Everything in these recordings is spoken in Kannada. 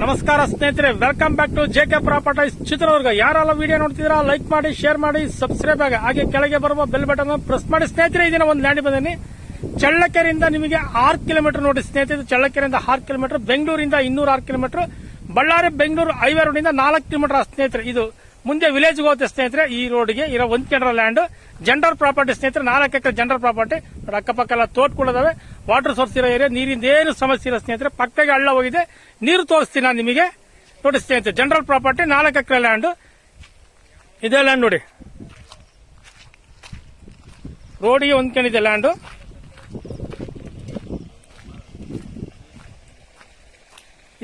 ನಮಸ್ಕಾರ ಸ್ನೇಹಿತರೆ, welcome back to JK properties Chitradurga. ಯಾರೆಲ್ಲ ವಿಡಿಯೋ ನೋಡ್ತಿದ್ದೀರಾ ಲೈಕ್ ಮಾಡಿ, ಶೇರ್ ಮಾಡಿ, ಸಬ್ಸ್ಕ್ರೈಬ್ ಆಗಿ ಹಾಗೆ ಕೆಳಗೆ ಬರುವ ಬೆಲ್ ಬಟನ್ ಪ್ರೆಸ್ ಮಾಡಿ. ಸ್ನೇಹಿತರೆ, ಇದನ್ನ ಒಂದು ಲ್ಯಾಂಡ್ ಬಂದಿನಿ. ಚಳ್ಳಕೆರೆಯಿಂದ ನಿಮಗೆ 6 ಕಿಲೋಮೀಟರ್ ನೋಡಿ ಸ್ನೇಹಿತರೆ. ಚಳ್ಳಕೆರೆಯಿಂದ 6 ಕಿಲೋಮೀಟರ್, ಬೆಂಗಳೂರಿಂದ 206 ಕಿಲೋಮೀಟರ್, ಬಳ್ಳಾರಿ ಬೆಂಗಳೂರು ಹೈವೇ ರೋಡಿಂದ 4 ಕಿಲೋಮೀಟರ್ ಸ್ನೇಹಿತರೆ. ಇದು ಮುಂದೆ ವಿಲೇಜ್ ಹೋಗುತ್ತೆ ಸ್ನೇಹಿತರೆ. ಈ ರೋಡ್ಗೆ ಇರೋ 1 ಕೆನರಾ ಲ್ಯಾಂಡ್ ಜೆಂಡರ್ ಪ್ರಾಪರ್ಟಿ ಸ್ನೇಹಿತರೆ. 4 ಎಕರೆ ಜೆಂಡರ್ ಪ್ರಾಪರ್ಟಿ. ಅಕ್ಕಪಕ್ಕ ಎಲ್ಲ ತೋಟಗಳಿದಾವೆ, ವಾಟರ್ ಸೋರ್ಸ್ ಇರೋ ಏರಿಯಾ, ನೀರಿಂದ ಏನು ಸಮಸ್ಯೆ ಇಲ್ಲ ಸ್ನೇಹಿತರೆ. ಪಕ್ಕಗೆ ಹಳ್ಳ ಹೋಗಿದೆ, ನೀರು ತೋರಿಸ್ತೀನಿ ನಾನು ನಿಮಗೆ. ನೋಡಿ ಸ್ನೇಹಿತರೆ, ಜನರಲ್ ಪ್ರಾಪರ್ಟಿ 4 ಎಕರೆ ಲ್ಯಾಂಡ್. ಇದೇ ಲ್ಯಾಂಡ್ ನೋಡಿ, ರೋಡಿಗೆ ಹೊಂದ್ಕೊಂಡಿದೆ ಲ್ಯಾಂಡ್.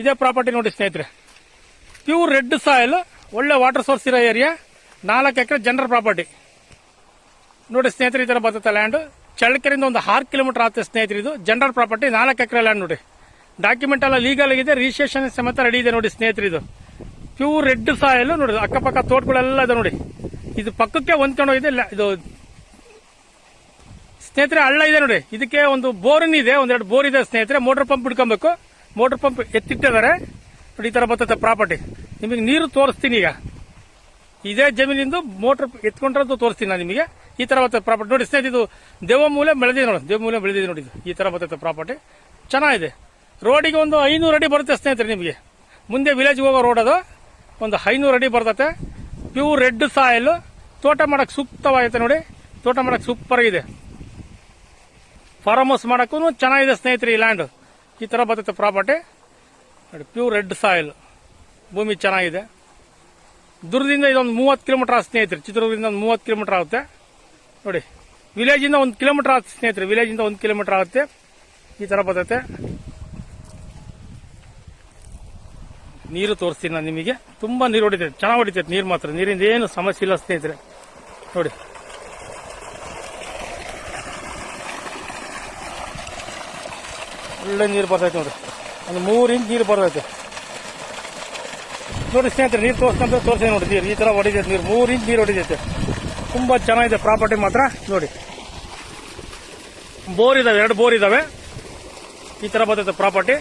ಇದೇ ಪ್ರಾಪರ್ಟಿ ನೋಡಿ ಸ್ನೇಹಿತರೆ. ಪ್ಯೂರ್ ರೆಡ್ ಸಾಯಿಲ್, ಒಳ್ಳೆ ವಾಟರ್ ಸೋರ್ಸ್ ಇರೋ ಏರಿಯಾ, 4 ಎಕರೆ ಜನರಲ್ ಪ್ರಾಪರ್ಟಿ ನೋಡಿ ಸ್ನೇಹಿತರೆ. ಈ ತರ ಬರ್ತದೆ ಲ್ಯಾಂಡ್. ಚಳ್ಳಕೆರೆಯಿಂದ ಒಂದು 6 ಕಿಲೋಮೀಟರ್ ಆಗುತ್ತೆ ಸ್ನೇಹಿತರೆ. ಇದು ಜನರಲ್ ಪ್ರಾಪರ್ಟಿ 4 ಎಕರೆ ಲ್ಯಾಂಡ್ ನೋಡಿ. ಡಾಕ್ಯುಮೆಂಟ್ ಎಲ್ಲ ಲೀಗಲ್ ಆಗಿದೆ, ರಿಜಿಸ್ಟ್ರೇಷನ್ ಸಮೇತ ರೆಡಿ ಇದೆ ನೋಡಿ ಸ್ನೇಹಿತರೆ. ಇದು ಪ್ಯೂರ್ ರೆಡ್ ಸಾಯಿಲ್ ನೋಡಿ. ಅಕ್ಕಪಕ್ಕ ತೋಟಗಳೆಲ್ಲ ಇದೆ ನೋಡಿ. ಇದು ಪಕ್ಕಕ್ಕೆ ಹೊಂದ್ಕೊಂಡೋಗಿದೆ ಇದು ಸ್ನೇಹಿತರೆ. ಹಳ್ಳ ಇದೆ ನೋಡಿ. ಇದಕ್ಕೆ ಒಂದು ಬೋರಿನ್ ಇದೆ, ಒಂದೆರಡು ಬೋರ್ ಇದೆ ಸ್ನೇಹಿತರೆ. ಮೋಟರ್ ಪಂಪ್ ಇಟ್ಕೊಬೇಕು. ಮೋಟರ್ ಪಂಪ್ ಎತ್ತಿಟ್ಟಿದ್ದಾರೆ ನೋಡಿ. ಈ ತರ ಬರ್ತದೆ ಪ್ರಾಪರ್ಟಿ. ನಿಮಗೆ ನೀರು ತೋರಿಸ್ತೀನಿ ಈಗ. ಇದೇ ಜಮೀನಿಂದ ಮೋಟರ್ ಎತ್ಕೊಂಡ್ರದ್ದು ತೋರಿಸ್ತೀನಿ ನಾನು ನಿಮಗೆ. ಈ ತರ ಬರ್ತದೆ ಪ್ರಾಪರ್ಟಿ ನೋಡಿ ಸ್ನೇಹಿತರೆ. ಇದು ದೇವಮೂಲೆ ಬೆಳೆದಿದೆ ನೋಡಿ. ದೇವಮೂಲೆ ಬೆಳೆದಿದೆ ನೋಡಿ. ಈ ತರ ಬರ್ತದೆ ಪ್ರಾಪರ್ಟಿ, ಚೆನ್ನಾಗಿದೆ. ರೋಡಿಗೆ ಒಂದು 500 ಅಡಿ ಬರುತ್ತೆ ಸ್ನೇಹಿತರೆ. ನಿಮಗೆ ಮುಂದೆ ವಿಲೇಜ್ ಹೋಗೋ ರೋಡ್ ಅದು. ಒಂದು 500 ಅಡಿ ಬರ್ತದೆ. ಪ್ಯೂರ್ ರೆಡ್ ಸಾಯಿಲ್, ತೋಟ ಮಾಡಕ್ ಸೂಕ್ತವಾಗಿದೆ ನೋಡಿ. ತೋಟ ಮಾಡಕ್ ಸೂಪರ್ ಆಗಿದೆ. ಫಾರ್ಮ್ ಹೌಸ್ ಮಾಡಕ್ಕೂ ಚೆನ್ನಾಗಿದೆ ಸ್ನೇಹಿತರೆ ಈ ಲ್ಯಾಂಡ್. ಈ ತರ ಬರ್ತದೆ ಪ್ರಾಪರ್ಟಿ ನೋಡಿ. ಪ್ಯೂರ್ ರೆಡ್ ಸಾಯಿಲ್, ಭೂಮಿ ಚೆನ್ನಾಗಿದೆ. ದುರ್ಗದಿಂದ ಇದೊಂದು 30 ಕಿಲೋಮೀಟರ್ ಆಗುತ್ತೆ ಸ್ನೇಹಿತರೆ. ಚಿತ್ರದುರ್ಗದಿಂದ ಒಂದು 30 ಕಿಲೋಮೀಟರ್ ಆಗುತ್ತೆ ನೋಡಿ. ವಿಲೇಜ್ ಇಂದ 1 ಕಿಲೋಮೀಟರ್ ಆಗುತ್ತೆ ಸ್ನೇಹಿತರೆ. ವಿಲೇಜ್ ಇಂದ 1 ಕಿಲೋಮೀಟರ್ ಆಗುತ್ತೆ. ಈ ತರ ಬರ್ತದೆ. ನೀರು ತೋರಿಸ್ತೀನಿ ನಾನು ನಿಮಗೆ. ತುಂಬಾ ನೀರು ಹೊಡಿತೈತೆ, ಚೆನ್ನಾಗಿ ಹೊಡಿತೈತೆ ನೀರು ಮಾತ್ರ. ನೀರಿಂದ ಏನು ಸಮಸ್ಯೆ ಇಲ್ಲ ಸ್ನೇಹಿತರೆ ನೋಡಿ. ಒಳ್ಳೆ ನೀರು ಬರ್ತೈತೆ ನೋಡಿ. ಒಂದು 3 ಇಂಚ್ ನೀರು ಬರ್ತೈತೆ ನೋಡಿ ಸ್ನೇಹಿತರೆ. ನೀರು ತೋರಿಸ್ಕೊಂತ ತೋರಿಸಿ ನೋಡಿ. ನೀರು ಈ ತರ ಹೊಡಿತೈತೆ. ನೀರು 3 ಇಂಚ್ ನೀರು ಹೊಡಿತೈತೆ. ತುಂಬಾ ಚೆನ್ನಾಗಿದೆ ಪ್ರಾಪರ್ಟಿ ಮಾತ್ರ ನೋಡಿ. ಬೋರ್ ಇದಾವೆ, 2 ಬೋರ್ ಇದಾವೆ. ಈ ತರ ಬರ್ತೈತೆ ಪ್ರಾಪರ್ಟಿ.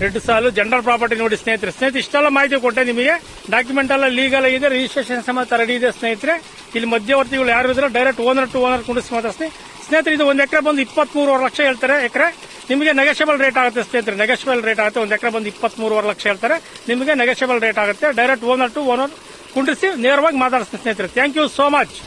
ರೆಡ್ ಸಾಲು ಜನರಲ್ ಪ್ರಾಪರ್ಟಿ ನೋಡಿ ಸ್ನೇಹಿತರೆ. ಇಷ್ಟೆಲ್ಲ ಮಾಹಿತಿ ಕೊಟ್ಟೆ ನಿಮಗೆ. ಡಾಕ್ಯುಮೆಂಟ್ ಎಲ್ಲ ಲೀಗಲ್ ಆಗಿದೆ, ರಿಜಿಸ್ಟ್ರೇಷನ್ ಸಮೇತ ರೆಡಿ ಇದೆ ಸ್ನೇಹಿತರೆ. ಇಲ್ಲಿ ಮಧ್ಯವರ್ತಿಗಳು ಯಾರು ಇದ್ರೆ ಡೈರೆಕ್ಟ್ ಓನರ್ ಟು ಓನರ್ ಕುಂಡಿಸಿ ಮಾತಾಡ್ತೀನಿ ಸ್ನೇಹಿತರೆ. ಇದು 1 ಎಕರೆ ಬಂದು 23.5 ಲಕ್ಷ ಹೇಳ್ತಾರೆ ಎಕರೆ. ನಿಮಗೆ ನೆಗೋಷಿಯಬಲ್ ರೇಟ್ ಆಗುತ್ತೆ ಸ್ನೇಹಿತರೆ. ನೆಗೋಷಿಯಬಲ್ ರೇಟ್ ಆಗುತ್ತೆ. 1 ಎಕರೆ ಬಂದು 23.5 ಲಕ್ಷ ಹೇಳ್ತಾರೆ. ನಿಮಗೆ ನೆಗೋಷಿಯಬಲ್ ರೇಟ್ ಆಗುತ್ತೆ. ಡೈರೆಕ್ಟ್ ಓನರ್ ಟು ಓನರ್ ಕುಂಡಿಸಿ ನೇರವಾಗಿ ಮಾತಾಡ್ತೀನಿ ಸ್ನೇಹಿತರೆ. Thank you so much.